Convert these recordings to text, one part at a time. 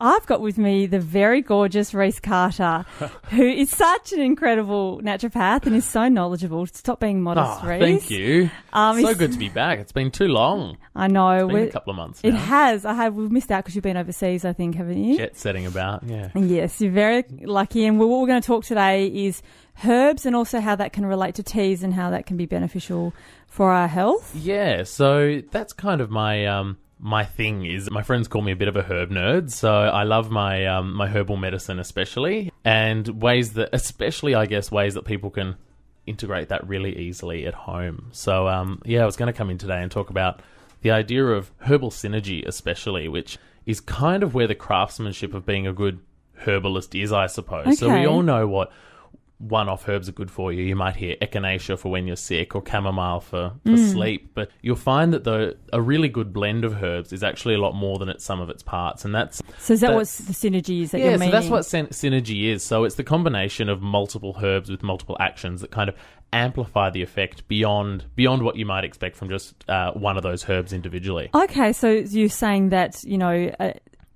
I've got with me the very gorgeous Reece Carter, who is such an incredible naturopath and is so knowledgeable. Stop being modest, Reece. Thank you. So good to be back. It's been too long. I know. It's been a couple of months now. It has. We've missed out because you've been overseas, I think, haven't you? Jet setting about, yeah. Yes, you're very lucky. And what we're going to talk today is herbs and also how that can relate to teas and how that can be beneficial for our health. Yeah, so that's kind of my thing is my friends call me a bit of a herb nerd, so I love my my herbal medicine especially, and ways that people can integrate that really easily at home. So I was going to come in today and talk about the idea of herbal synergy especially, which is kind of where the craftsmanship of being a good herbalist is, I suppose. Okay. So we all know what one-off herbs are good for you. You might hear echinacea for when you're sick or chamomile for sleep, but you'll find that a really good blend of herbs is actually a lot more than its sum of its parts, and that's... So is that what the synergy is that you're meaning? Yeah, so that's what synergy is. So it's the combination of multiple herbs with multiple actions that kind of amplify the effect beyond what you might expect from just one of those herbs individually. Okay, so you're saying that,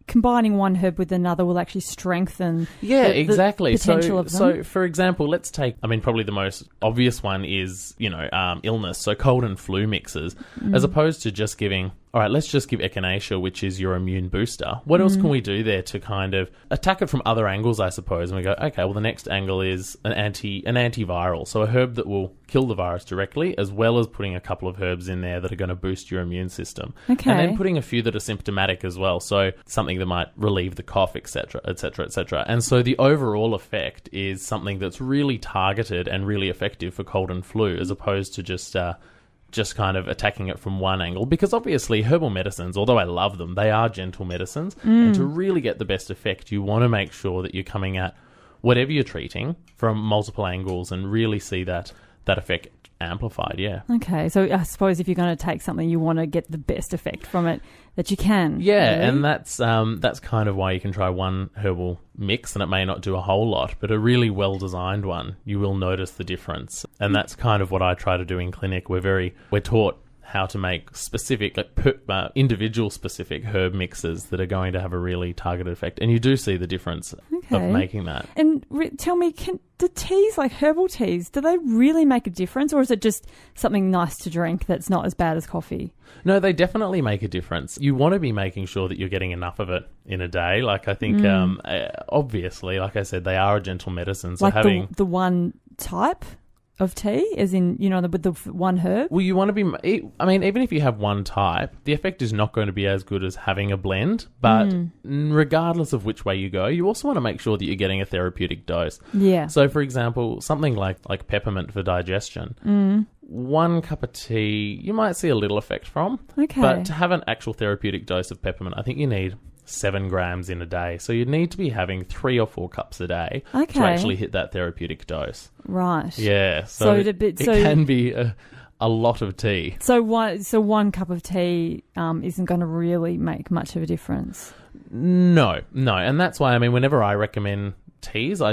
combining one herb with another will actually strengthen exactly. the potential of them. So, for example, let's take, probably the most obvious one is, illness, so cold and flu mixes, as opposed to just giving, all right, let's just give echinacea, which is your immune booster. What else can we do there to kind of attack it from other angles, I suppose? And we go, okay, well, the next angle is an antiviral, so a herb that will kill the virus directly, as well as putting a couple of herbs in there that are going to boost your immune system. Okay. And then putting a few that are symptomatic as well, so something that might relieve the cough, etc., etc., etc. And so the overall effect is something that's really targeted and really effective for cold and flu, as opposed to just kind of attacking it from one angle. Because obviously herbal medicines, although I love them, they are gentle medicines. And to really get the best effect, you want to make sure that you're coming at whatever you're treating from multiple angles and really see that effect amplified, yeah. Okay, so I suppose if you're going to take something, you want to get the best effect from it that you can. Yeah, really. And that's kind of why you can try one herbal mix, and it may not do a whole lot, but a really well-designed one, you will notice the difference. And that's kind of what I try to do in clinic. We're taught how to make specific, individual specific herb mixes that are going to have a really targeted effect. And you do see the difference of making that. And tell me, do teas, like herbal teas, do they really make a difference, or is it just something nice to drink that's not as bad as coffee? No, they definitely make a difference. You want to be making sure that you're getting enough of it in a day. Like, I think, obviously, like I said, they are a gentle medicine. So like having the one type of tea, as in, with the one herb? Well, you want to be... even if you have one type, the effect is not going to be as good as having a blend. But regardless of which way you go, you also want to make sure that you're getting a therapeutic dose. Yeah. So, for example, something like peppermint for digestion. 1 cup of tea, you might see a little effect from. Okay. But to have an actual therapeutic dose of peppermint, I think you need 7 grams in a day. So you need to be having 3 or 4 cups a day to actually hit that therapeutic dose. Right. Yeah. So it can be a lot of tea. So one cup of tea isn't going to really make much of a difference? No. And that's why, whenever I recommend teas, I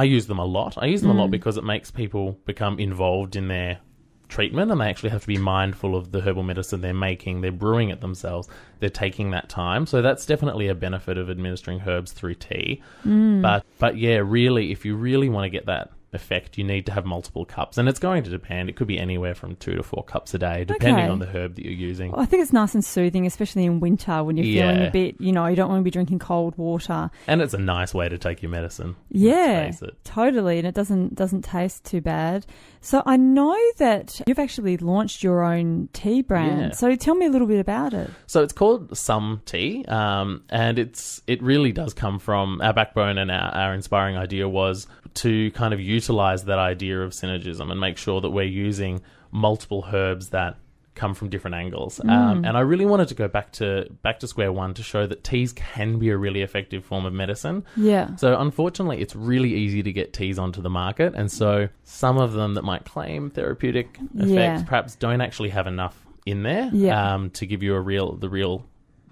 use them a lot. I use them a lot because it makes people become involved in their treatment, and they actually have to be mindful of the herbal medicine they're making. They're brewing it themselves. They're taking that time. So that's definitely a benefit of administering herbs through tea. But yeah, really, if you really want to get that effect, you need to have multiple cups, and it's going to depend. It could be anywhere from 2 to 4 cups a day, depending on the herb that you're using. Well, I think it's nice and soothing, especially in winter when you're feeling a bit, you don't want to be drinking cold water. And it's a nice way to take your medicine. Yeah, totally, and it doesn't taste too bad. So I know that you've actually launched your own tea brand. Yeah. So tell me a little bit about it. So it's called Some Tea, and it really does come from our backbone, and our inspiring idea was to kind of utilize that idea of synergism and make sure that we're using multiple herbs that come from different angles. And I really wanted to go back to square one to show that teas can be a really effective form of medicine. Yeah. So unfortunately, it's really easy to get teas onto the market, and so some of them that might claim therapeutic effects perhaps don't actually have enough in there to give you the real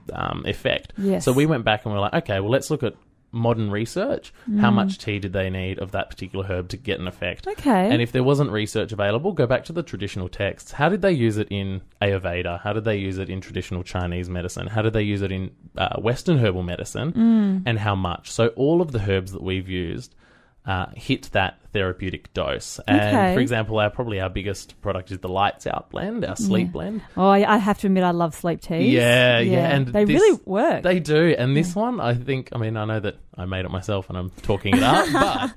effect. Yes. So we went back and we're like, okay, well, let's look at modern research, how much tea did they need of that particular herb to get an effect. Okay. And if there wasn't research available, go back to the traditional texts. How did they use it in Ayurveda? How did they use it in traditional Chinese medicine? How did they use it in Western herbal medicine? And how much? So all of the herbs that we've used hit that therapeutic dose. And for example, our biggest product is the Lights Out blend, our sleep blend. Oh, I have to admit, I love sleep teas. Yeah. And they really work. They do. And this one, I know that I made it myself and I'm talking it up,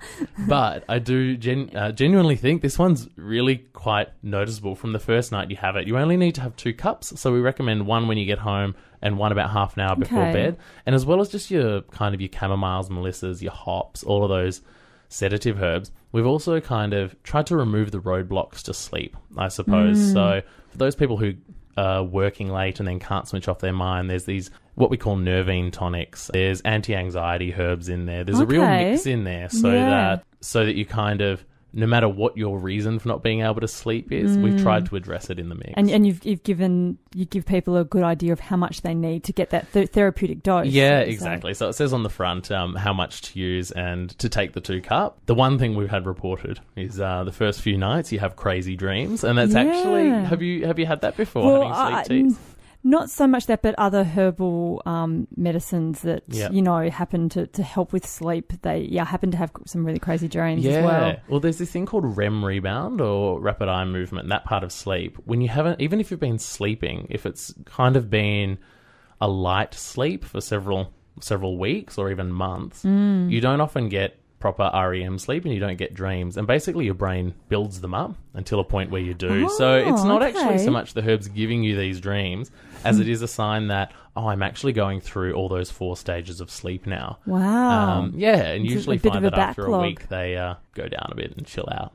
but I do genuinely think this one's really quite noticeable from the first night you have it. You only need to have 2 cups. So we recommend one when you get home and one about half an hour before bed. And as well as just your chamomiles, melissas, your hops, all of those sedative herbs, we've also kind of tried to remove the roadblocks to sleep, I suppose. So for those people who are working late and then can't switch off their mind, there's these what we call nervine tonics. There's anti-anxiety herbs in there. There's a real mix in there so that you kind of, no matter what your reason for not being able to sleep is, we've tried to address it in the mix. And you give people a good idea of how much they need to get that therapeutic dose. Yeah, exactly. So it says on the front how much to use and to take the 2 cup. The one thing we've had reported is the first few nights you have crazy dreams, and that's actually have you had that before? Well, having sleep teas? Not so much that, but other herbal medicines that, happen to help with sleep. They happen to have some really crazy dreams as well. Well, there's this thing called REM rebound or rapid eye movement, that part of sleep. When you haven't, even if you've been sleeping, if it's kind of been a light sleep for several weeks or even months, you don't often get proper REM sleep and you don't get dreams, and basically your brain builds them up until a point where you do. So it's not actually so much the herbs giving you these dreams as it is a sign that, I'm actually going through all those 4 stages of sleep now. Wow. And it's usually find that after a week they go down a bit and chill out.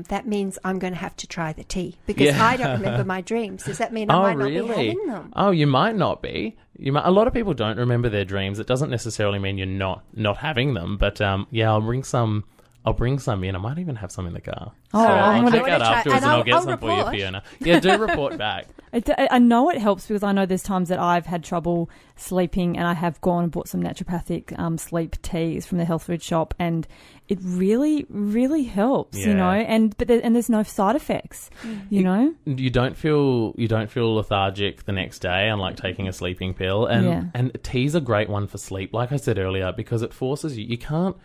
That means I'm going to have to try the tea because I don't remember my dreams. Does that mean I might not be having them? Oh, you might not be. A lot of people don't remember their dreams. It doesn't necessarily mean you're not having them. But I'll bring some in. I might even have some in the car. Oh, I'll check out afterwards and I'll get some for you, Fiona. Yeah, do report back. I know it helps because I know there's times that I've had trouble sleeping and I have gone and bought some naturopathic sleep teas from the health food shop, and it really, really helps, and there's no side effects, you know. You don't feel lethargic the next day, unlike taking a sleeping pill. And tea's a great one for sleep, like I said earlier, because it forces you. You can't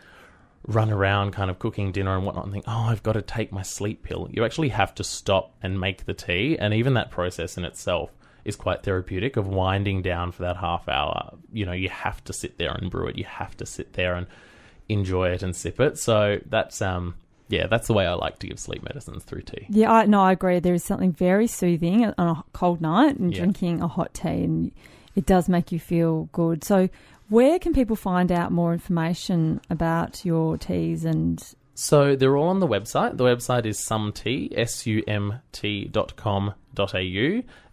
run around kind of cooking dinner and whatnot and think, I've got to take my sleep pill. You actually have to stop and make the tea, and even that process in itself is quite therapeutic of winding down for that half hour. You have to sit there and brew it. You have to sit there and enjoy it and sip it. So that's that's the way I like to give sleep medicines, through tea. Yeah, I agree. There is something very soothing on a cold night and drinking a hot tea, and it does make you feel good. So where can people find out more information about your teas? And so they're all on the website. The website is sumt, sumt.com.au.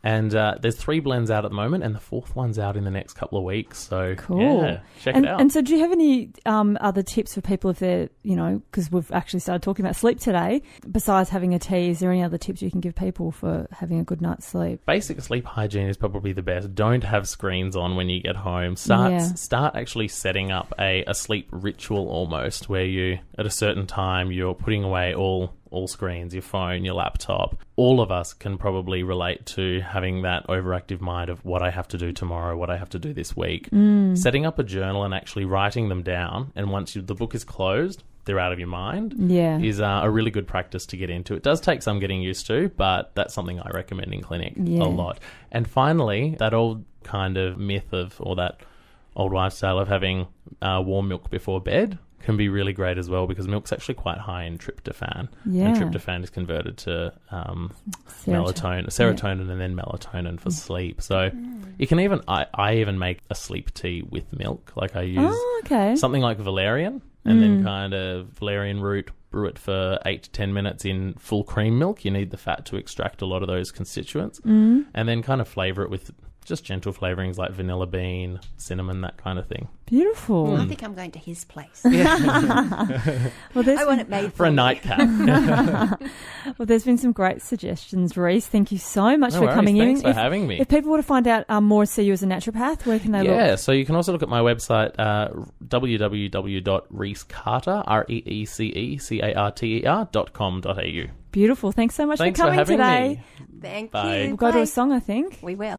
And there's 3 blends out at the moment, and the 4th one's out in the next couple of weeks. So, cool. Check it out. And so do you have any other tips for people if they're, because we've actually started talking about sleep today, besides having a tea, is there any other tips you can give people for having a good night's sleep? Basic sleep hygiene is probably the best. Don't have screens on when you get home. Start actually setting up a sleep ritual almost, where you, at a certain time, you're putting away all screens, your phone, your laptop. All of us can probably relate to having that overactive mind of what I have to do tomorrow, what I have to do this week. Setting up a journal and actually writing them down, and once the book is closed, they're out of your mind, is a really good practice to get into. It does take some getting used to, but that's something I recommend in clinic a lot. And finally, that old kind of myth or that old lifestyle of having warm milk before bed can be really great as well, because milk's actually quite high in tryptophan. And tryptophan is converted to serotonin and then melatonin for sleep. So you can even, I even make a sleep tea with milk. Like I use something like valerian and then kind of valerian root, brew it for 8 to 10 minutes in full cream milk. You need the fat to extract a lot of those constituents, and then kind of flavour it with just gentle flavourings like vanilla bean, cinnamon, that kind of thing. Beautiful. I think I'm going to his place. Well, I want it made For a me. nightcap. Well, there's been some great suggestions, Reece. Thank you so much No for worries. coming in. Thanks for having me. If people want to find out more, see you as a naturopath, where can they look? Yeah, so you can also look at my website, www.reececarter, REECECARTER.com.au. Beautiful. Thanks so much Thanks for coming having today. me. Thank Bye. you. We'll go to Bye. a song, I think. We will.